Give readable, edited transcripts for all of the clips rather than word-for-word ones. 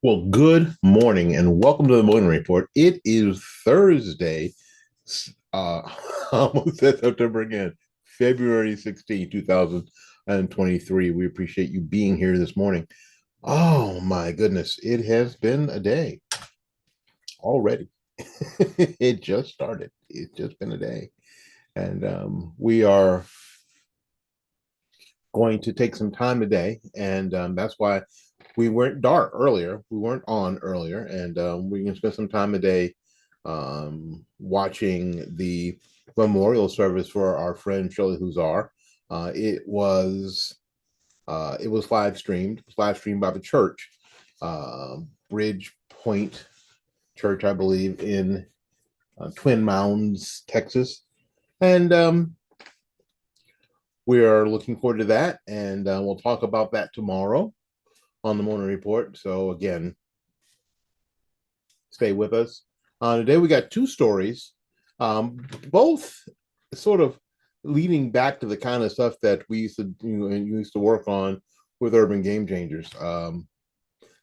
Well, good morning and welcome to the Morning Report. It is Thursday, uh, almost said September again, February 16, 2023. We appreciate you being here this morning. Oh my goodness, it has been a day already. It just started. It's just been a day. And we are going to take some time today. And that's why we weren't dark earlier. We weren't on earlier, and we're going to spend some time today watching the memorial service for our friend Shirley Huzar. It was live streamed. It was live streamed by the church, Bridge Point Church, I believe, in Twin Mounds, Texas, and we are looking forward to that. And we'll talk about that tomorrow on the Morning Report. So again, stay with us. Today we got two stories, both sort of leading back to the kind of stuff that we used to work on with urban game changers,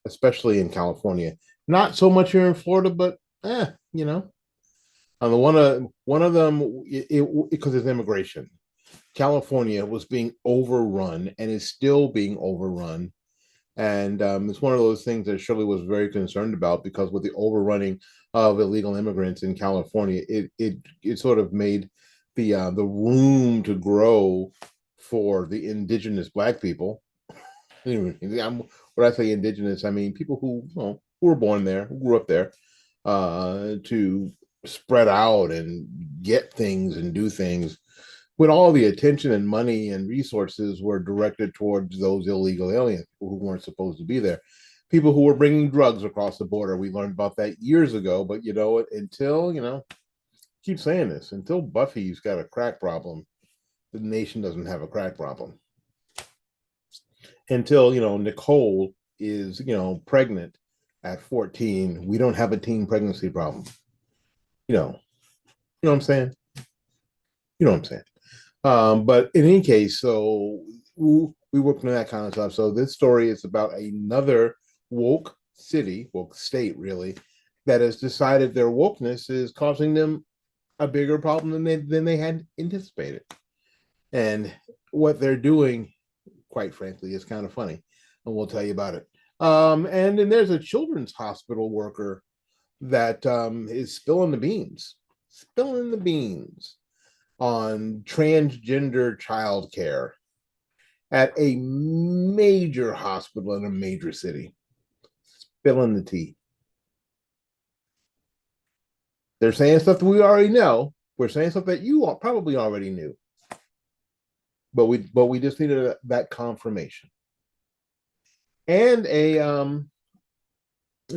especially in California. Not so much here in Florida, but you know, on the one of them, because it's immigration. California was being overrun and is still being overrun. And it's one of those things that Shirley was very concerned about, because with the overrunning of illegal immigrants in California, it sort of made the room to grow for the indigenous Black people. When I say indigenous, I mean people who were born there, who grew up there, to spread out and get things and do things, when all the attention and money and resources were directed towards those illegal aliens, people who weren't supposed to be there, people who were bringing drugs across the border. We learned about that years ago, but keep saying this, until Buffy's got a crack problem, the nation doesn't have a crack problem. Until, Nicole is, pregnant at 14, we don't have a teen pregnancy problem. You know what I'm saying? You know what I'm saying? But in any case, so we work on that kind of stuff. So this story is about another woke city, woke state, really, that has decided their wokeness is causing them a bigger problem than they had anticipated. And what they're doing, quite frankly, is kind of funny, and we'll tell you about it. And then there's a children's hospital worker that is spilling the beans on transgender childcare at a major hospital in a major city. Spilling the tea. They're saying stuff that we already know. We're saying stuff that you probably already knew, but we just needed that confirmation. And and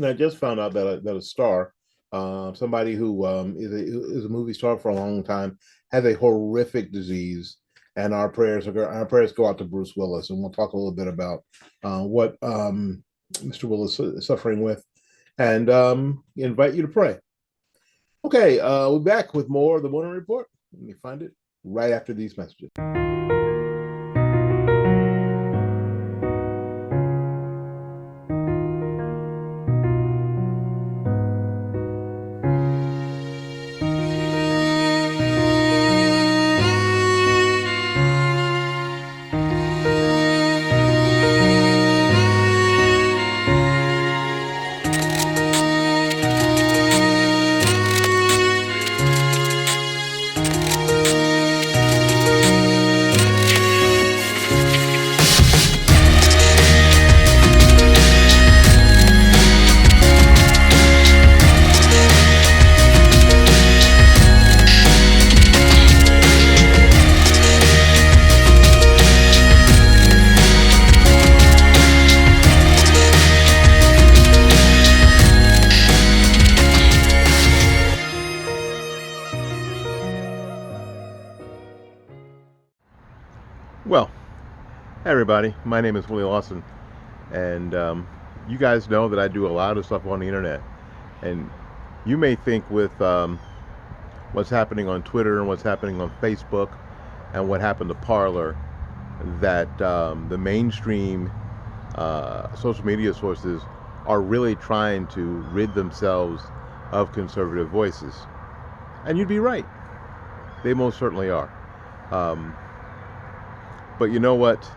I just found out that a star, somebody who is a movie star for a long time, has a horrific disease, and our prayers go out to Bruce Willis, and we'll talk a little bit about what Mr. Willis is suffering with, and invite you to pray. Okay, we're back with more of the Morning Report. Let me find it right after these messages. Well, hey everybody, my name is Willie Lawson, and you guys know that I do a lot of stuff on the internet. And you may think with what's happening on Twitter and what's happening on Facebook and what happened to Parler, that the mainstream social media sources are really trying to rid themselves of conservative voices. And you'd be right. They most certainly are. Um, but you know what?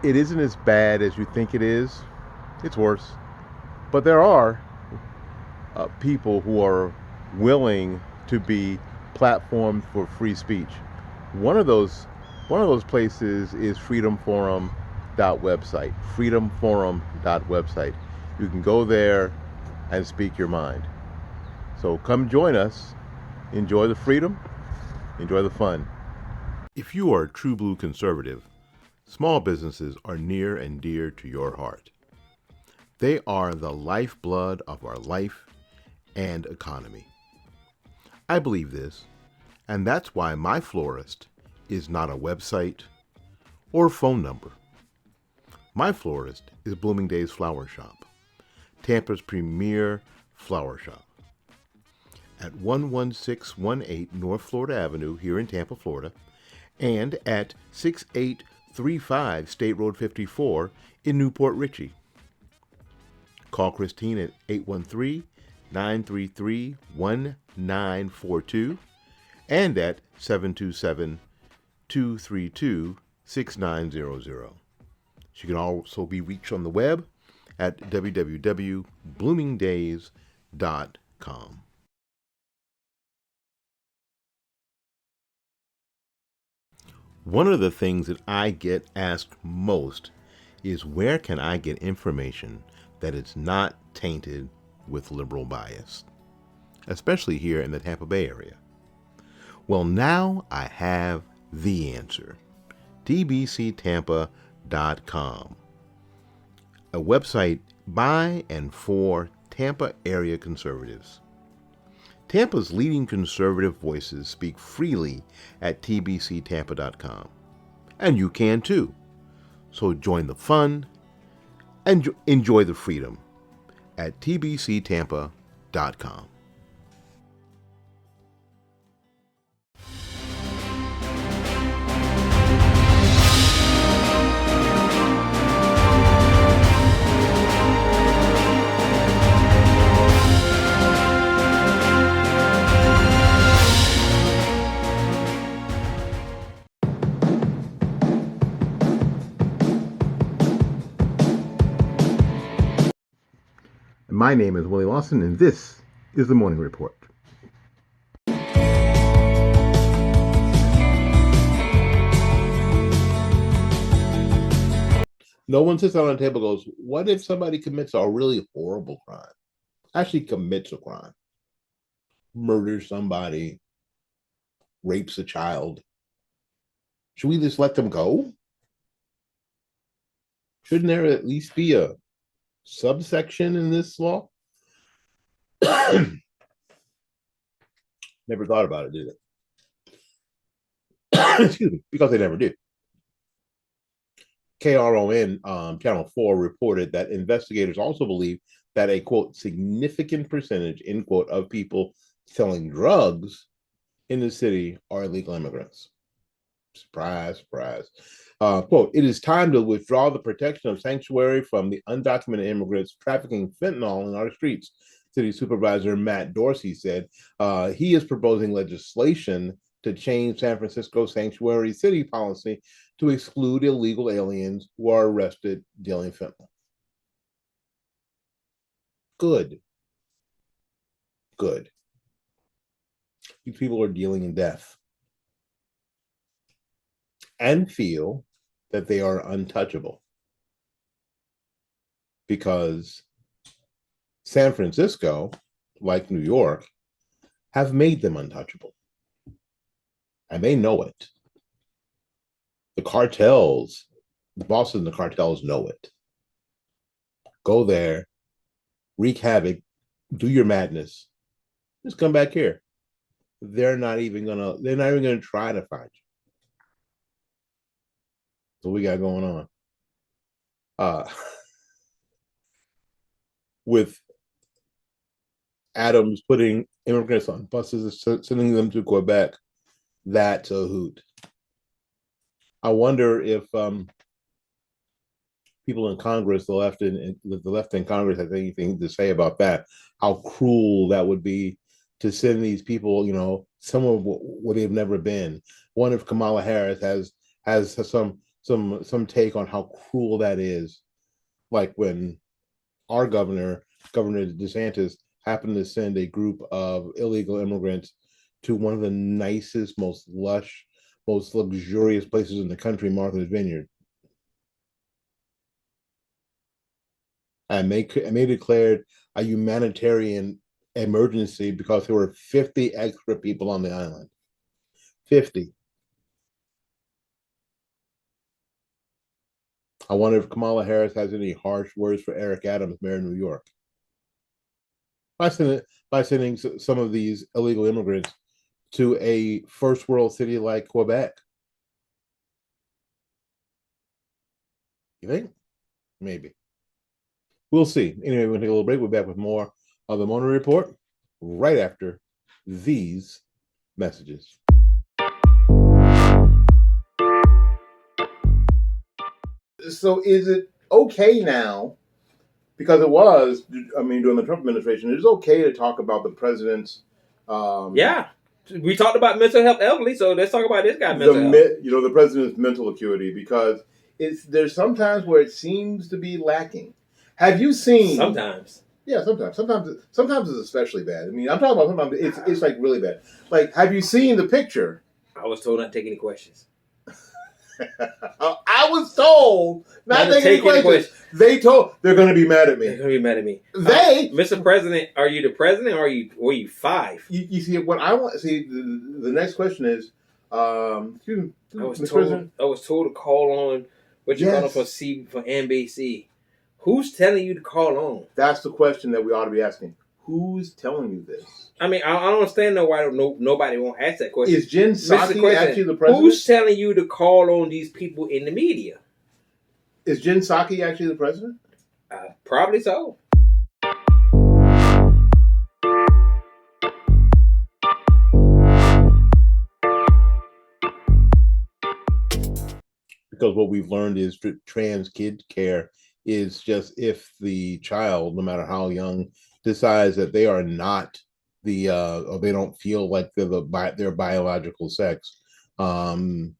It isn't as bad as you think it is. It's worse. But there are people who are willing to be platformed for free speech. One of those one of those places is freedomforum.website. Freedomforum.website. You can go there and speak your mind. So come join us. Enjoy the freedom. Enjoy the fun. If you are a true blue conservative, small businesses are near and dear to your heart. They are the lifeblood of our life and economy. I believe this, and that's why my florist is not a website or phone number. My florist is Blooming Days Flower Shop, Tampa's premier flower shop. At 11618 North Florida Avenue here in Tampa, Florida, and at 6835 State Road 54 in Newport Richey. Call Christine at 813-933-1942 and at 727-232-6900. She can also be reached on the web at www.bloomingdays.com. One of the things that I get asked most is where can I get information that is not tainted with liberal bias, especially here in the Tampa Bay area. Well, now I have the answer. tbctampa.com, a website by and for Tampa area conservatives. Tampa's leading conservative voices speak freely at tbctampa.com. And you can too. So join the fun and enjoy the freedom at tbctampa.com. My name is Willie Lawson, and this is the Morning Report. No one sits down on the table and goes, what if somebody commits a really horrible crime? Actually commits a crime. Murders somebody, rapes a child. Should we just let them go? Shouldn't there at least be a subsection in this law? Never thought about it, did they? Excuse me, because they never did. KRON Channel 4 reported that investigators also believe that a, quote, significant percentage, end quote, of people selling drugs in the city are illegal immigrants. Surprise, surprise. Quote, it is time to withdraw the protection of sanctuary from the undocumented immigrants trafficking fentanyl in our streets, City Supervisor Matt Dorsey said. He is proposing legislation to change San Francisco sanctuary city policy to exclude illegal aliens who are arrested dealing fentanyl. Good. Good. These people are dealing in death and feel that they are untouchable because San Francisco, like New York, have made them untouchable. And they know it. The cartels, the bosses in the cartels know it. Go there, wreak havoc, do your madness, just come back here. They're not even gonna try to find you. So we got going on. With Adams putting immigrants on buses and sending them to Quebec, that's a hoot. I wonder if people in Congress, the left in Congress, has anything to say about that. How cruel that would be to send these people, somewhere where they've never been. One if Kamala Harris has some take on how cruel that is. Like when our Governor DeSantis, happened to send a group of illegal immigrants to one of the nicest, most lush, most luxurious places in the country, Martha's Vineyard. And they declared a humanitarian emergency because there were 50 extra people on the island. 50. I wonder if Kamala Harris has any harsh words for Eric Adams, mayor of New York, by sending some of these illegal immigrants to a first world city like Quebec. You think? Maybe. We'll see. Anyway, we're going to take a little break. We're back with more of the Morning Report right after these messages. So, is it okay now? Because it was, during the Trump administration, it is okay to talk about the president's. Yeah. We talked about mental health elderly, so let's talk about this guy's mental health. The president's mental acuity, because there's sometimes where it seems to be lacking. Have you seen? Sometimes. Yeah, sometimes. Sometimes it's especially bad. I'm talking about sometimes it's like really bad. Like, have you seen the picture? I was told not to take any questions. I was told not to take any questions. They're going to be mad at me. They're going to be mad at me. Mr. President, are you the president or were you five? You see, what I want. See, the next question is, Mr. President? I was told to call on what you call for NBC. Who's telling you to call on? That's the question that we ought to be asking. Who's telling you this? I don't understand why nobody won't ask that question. Is Jen Psaki actually the president? Who's telling you to call on these people in the media? Is Jen Psaki actually the president? Probably so. Because what we've learned is trans kid care is just if the child, no matter how young, decides that they are not or they don't feel like they're their biological sex. There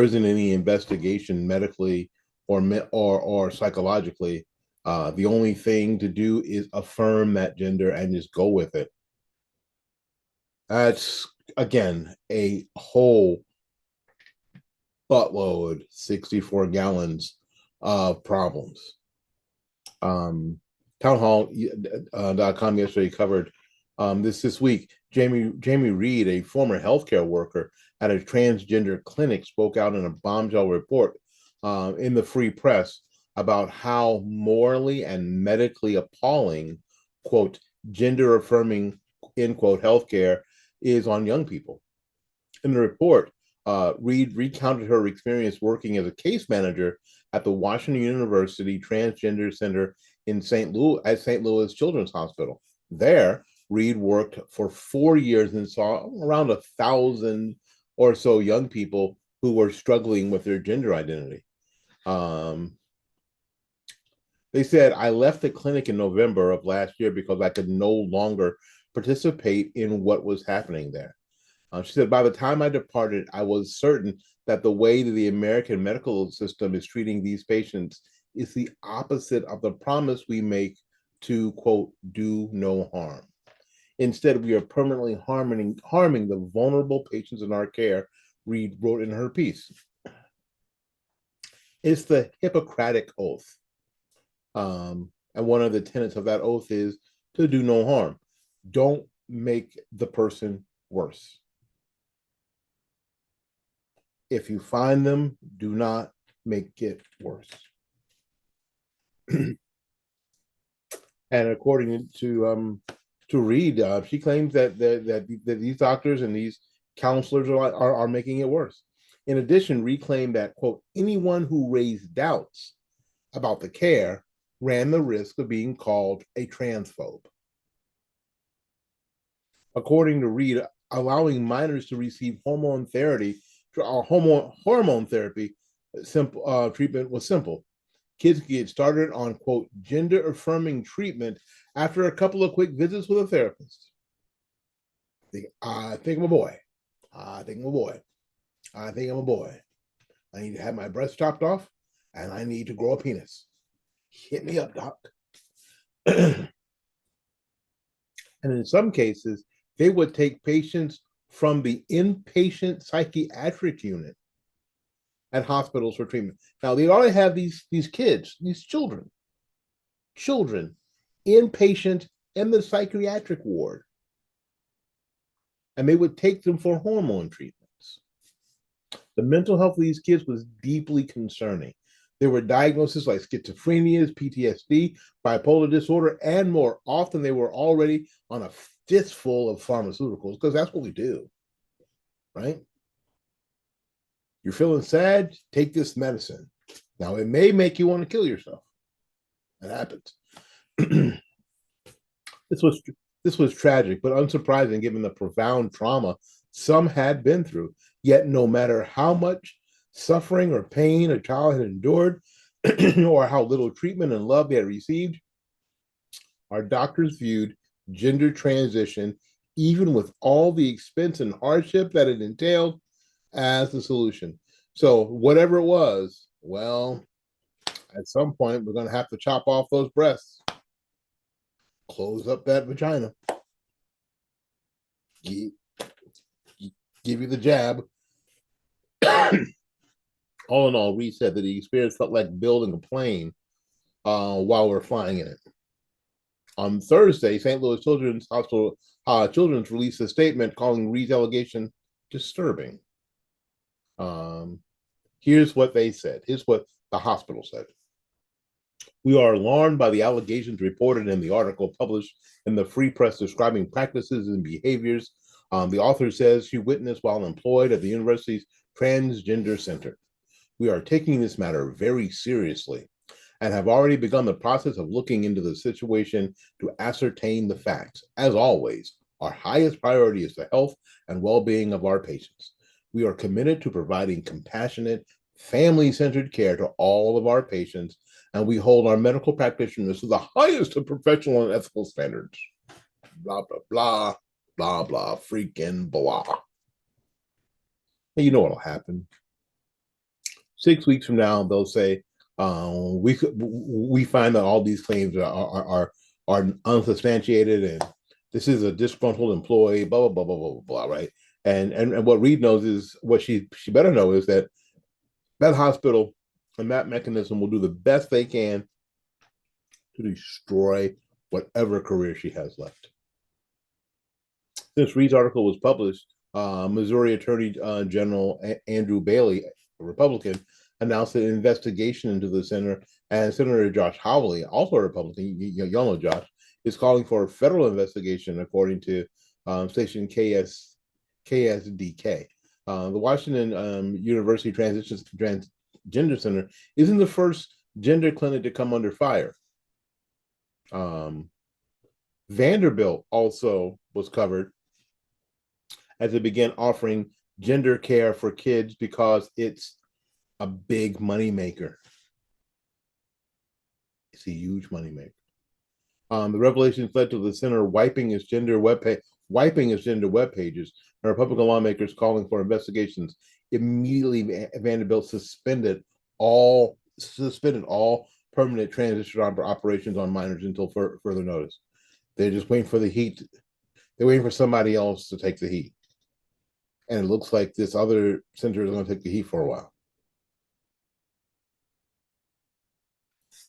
isn't any investigation medically or psychologically. The only thing to do is affirm that gender and just go with it. That's, again, a whole buttload, 64 gallons of problems. Townhall.com yesterday covered this week. Jamie Reed, a former healthcare worker at a transgender clinic, spoke out in a bombshell report in the Free Press about how morally and medically appalling, quote, gender affirming, end quote, healthcare is on young people. In the report, Reed recounted her experience working as a case manager at the Washington University Transgender Center in St. Louis Children's Hospital. There, Reed worked for 4 years and saw around 1,000 or so young people who were struggling with their gender identity. They said, I left the clinic in November of last year because I could no longer participate in what was happening there. She said, by the time I departed, I was certain that the way that the American medical system is treating these patients is the opposite of the promise we make to, quote, do no harm. Instead, we are permanently harming the vulnerable patients in our care, Reed wrote in her piece. It's the Hippocratic Oath. And one of the tenets of that oath is to do no harm. Don't make the person worse. If you find them, do not make it worse. And according to Reed, she claims that these doctors and these counselors are making it worse. In addition, Reed claimed that, quote, anyone who raised doubts about the care ran the risk of being called a transphobe. According to Reed, allowing minors to receive hormone therapy treatment was simple. Kids get started on, quote, gender affirming treatment after a couple of quick visits with a therapist. I think I'm a boy. I think I'm a boy. I think I'm a boy. I need to have my breast chopped off and I need to grow a penis. Hit me up, doc. And in some cases, they would take patients from the inpatient psychiatric unit at hospitals for treatment. Now they already have these kids, these children inpatient in the psychiatric ward, and they would take them for hormone treatments. The mental health of these kids was deeply concerning. There were diagnoses like schizophrenia, PTSD, bipolar disorder, and more. Often they were already on a fistful of pharmaceuticals because that's what we do, right? You're feeling sad, take this medicine. Now, it may make you want to kill yourself. That happens. this was this was tragic, but unsurprising given the profound trauma some had been through. Yet, no matter how much suffering or pain a child had endured, or how little treatment and love they had received, our doctors viewed gender transition, even with all the expense and hardship that it entailed, as the solution. So, whatever it was, well, at some point, we're going to have to chop off those breasts, close up that vagina, give you the jab. All in all, Reed said that the experience felt like building a plane while we're flying in it. On Thursday, St. Louis Children's Hospital Children's released a statement calling Reed's allegation disturbing. Here's what they said. Here's what the hospital said. We are alarmed by the allegations reported in the article published in the Free Press describing practices and behaviors the author says she witnessed while employed at the university's Transgender Center. We are taking this matter very seriously and have already begun the process of looking into the situation to ascertain the facts. As always, our highest priority is the health and well-being of our patients. We are committed to providing compassionate, family-centered care to all of our patients, and we hold our medical practitioners to the highest of professional and ethical standards. Blah, blah, blah, blah, blah, freaking blah. And you know what'll happen. 6 weeks from now, they'll say, we find that all these claims are unsubstantiated, and this is a disgruntled employee, blah, blah, blah, blah, blah, blah, right? And what Reed knows is, what she better know is that hospital and that mechanism will do the best they can to destroy whatever career she has left. Since Reed's article was published, Missouri Attorney General Andrew Bailey, a Republican, announced an investigation into the center, and Senator Josh Hawley, also a Republican, y'all know Josh, is calling for a federal investigation, according to station KSDK. The Washington University Transgender Center isn't the first gender clinic to come under fire. Vanderbilt also was covered as it began offering gender care for kids because it's a big moneymaker. It's a huge moneymaker. The revelations led to the center wiping its gender web pages, and Republican lawmakers calling for investigations. Immediately, Vanderbilt suspended all permanent transition operations on minors until further notice. They're just waiting for the heat. They're waiting for somebody else to take the heat. And it looks like this other center is going to take the heat for a while.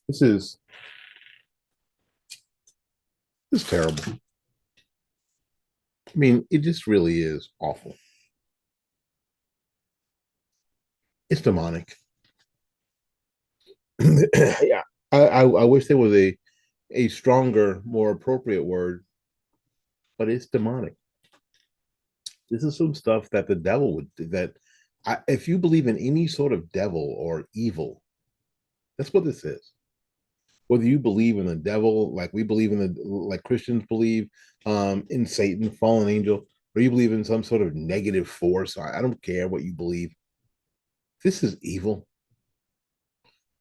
This is terrible. I mean, it just really is awful. It's demonic. Yeah, I wish there was a stronger, more appropriate word, but it's demonic. This is some stuff that the devil would do. If you believe in any sort of devil or evil, that's what this is. Whether you believe in the devil, like we believe in like Christians believe in Satan, fallen angel, or you believe in some sort of negative force, I don't care what you believe. This is evil.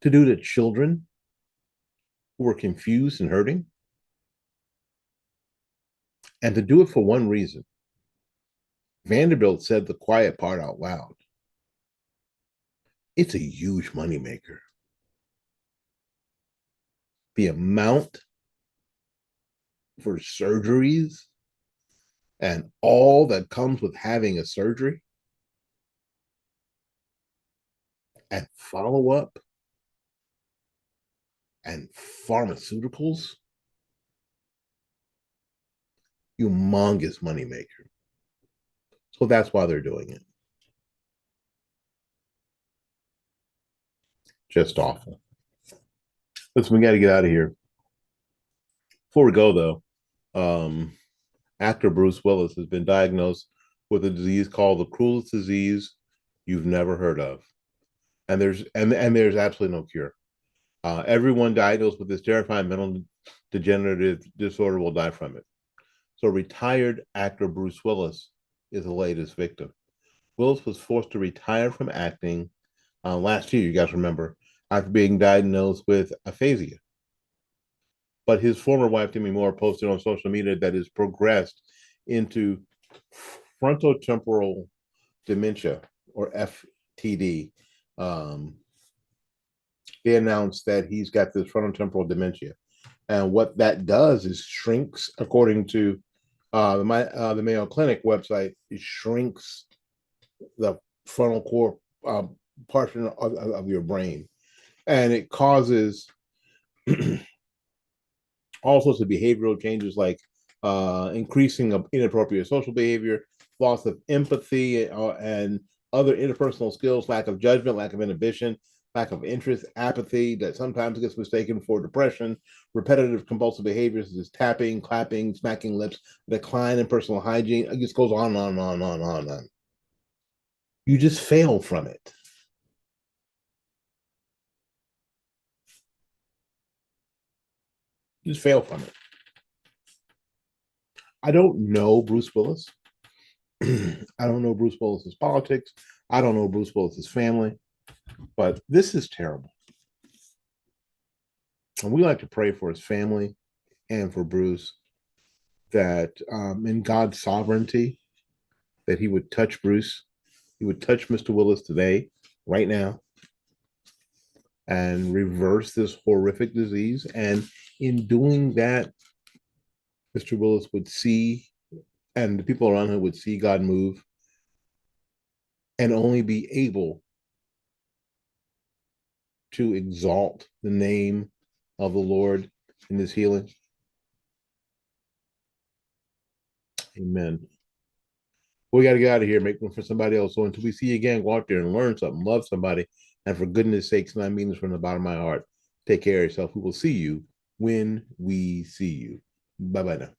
to do to children who were confused and hurting, and to do it for one reason. Vanderbilt said the quiet part out loud. It's a huge moneymaker. The amount for surgeries and all that comes with having a surgery and follow up and pharmaceuticals, humongous moneymaker. So that's why they're doing it. Just awful. Listen, we got to get out of here. Before we go, though, actor Bruce Willis has been diagnosed with a disease called the cruelest disease you've never heard of, and there's absolutely no cure. Everyone diagnosed with this terrifying mental degenerative disorder will die from it. So, retired actor Bruce Willis is the latest victim. Willis was forced to retire from acting last year, you guys remember, after being diagnosed with aphasia. But his former wife, Demi Moore, posted on social media that has progressed into frontotemporal dementia, or FTD. They announced that he's got this frontotemporal dementia. And what that does is shrinks, according to the Mayo Clinic website, it shrinks the frontal core portion of your brain. And it causes all sorts of behavioral changes like increasing of inappropriate social behavior, loss of empathy, and other interpersonal skills, lack of judgment, lack of inhibition, lack of interest, apathy that sometimes gets mistaken for depression, repetitive compulsive behaviors such as tapping, clapping, smacking lips, decline in personal hygiene. It just goes on and on and on and on and on. You just fail from it. You just fail from it. I don't know Bruce Willis. I don't know Bruce Willis's politics. I don't know Bruce Willis's family, but this is terrible. And we like to pray for his family and for Bruce that in God's sovereignty, that he would touch Bruce, he would touch Mr. Willis today, right now, and reverse this horrific disease. And in doing that, Mr. Willis would see, and the people around him would see God move and only be able to exalt the name of the Lord in this healing. Amen. We got to get out of here, make room for somebody else. So until we see you again, go out there and learn something, love somebody. And for goodness sakes, and I mean this from the bottom of my heart, take care of yourself. We will see you when we see you. Bye bye now.